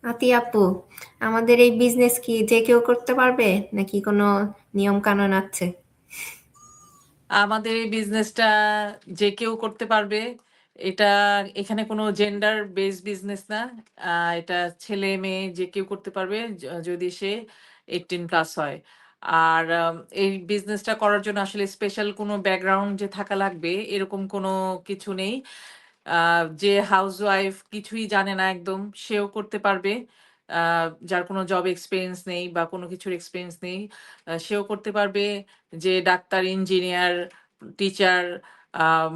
আপু, আমাদের এই বিজনেস কি যে কেউ করতে পারবে নাকি কোনো নিয়ম কানুন আছে? আমাদের এই বিজনেসটা যে কেউ করতে পারবে। এটা এখানে কোনো জেন্ডার বেসড বিজনেস না। এটা ছেলে-মেয়ে যে কেউ করতে পারবে যদি সে 18 প্লাস হয়। আর এই বিজনেসটা করার জন্য আসলে স্পেশাল কোনো ব্যাকগ্রাউন্ড যে থাকা লাগবে এরকম কোনো কিছু নেই। যে হাউসওয়াইফ কিছুই জানে না একদম সেও করতে পারবে। আ যার কোনো জব এক্সপেরিয়েন্স নেই বা কোনো কিছুর এক্সপেরিয়েন্স নেই সেও করতে পারবে। যে ডাক্তার, ইঞ্জিনিয়ার, টিচার আম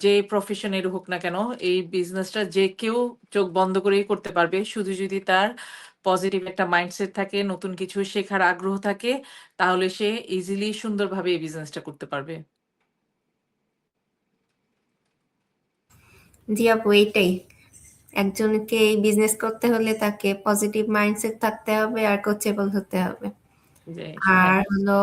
যে প্রফেশনের হোক না কেন এই বিজনেসটা যে কেউ চোখ বন্ধ করেই করতে পারবে। শুধু যদি তার পজিটিভ একটা মাইন্ডসেট থাকে, নতুন কিছু শেখার আগ্রহ থাকে তাহলে সে ইজিলি সুন্দরভাবে এই বিজনেসটা করতে পারবে। জি আপু, এইটাই। একজনকে এই বিজনেস করতে হলে তাকে পজিটিভ মাইন্ডসেট থাকতে হবে আর কোচেবল হতে হবে। হ্যাঁ, আর হলো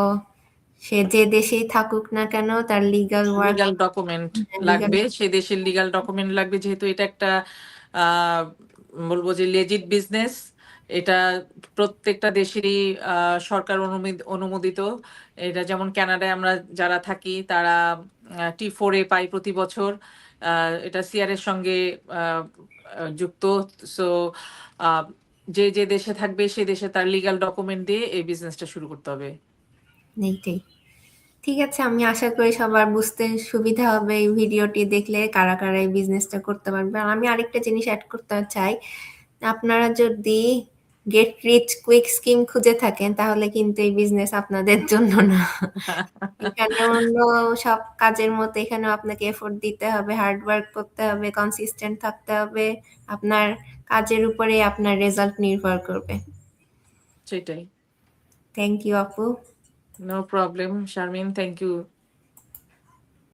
সে যে দেশেই থাকুক না কেন তার legal work legal document legal লাগবে। সে দেশের লিগ্যাল ডকুমেন্ট লাগবে যেহেতু এটা একটা আ বলব যে লেজিট বিজনেস। এটা প্রত্যেকটা দেশেরই সরকার অনুমোদিত। এটা যেমন কানাডায় আমরা যারা থাকি তারা T4 এ পাই প্রতি বছর। এটা সিআর এর সঙ্গে আ আ যুক্ত। সো আ যে দেশে থাকবে সে দেশে তার লিগ্যাল ডকুমেন্ট দিয়ে এই বিজনেসটা শুরু করতে হবে। এইটাই। ঠিক আছে, আমি আশা করি সবার বুঝতে সুবিধা হবে এই ভিডিওটি দেখলে কারা কারা এই বিজনেসটা করতে পারবে। আর আমি আরেকটা জিনিস অ্যাড করতে চাই, আপনারা যদি গেট রিচ কুইক স্কিম খুঁজে থাকেন তাহলে কিন্তু এই বিজনেস আপনাদের জন্য না। এখানে অন্য সব কাজের মতো এখানেও আপনাকে এফোর্ট দিতে হবে, হার্ড ওয়ার্ক করতে হবে, কনসিস্টেন্ট থাকতে হবে। আপনার কাজের উপরে আপনার রেজাল্ট নির্ভর করবে। সেটাই। থ্যাংক ইউ আপু। No problem Sharmin, thank you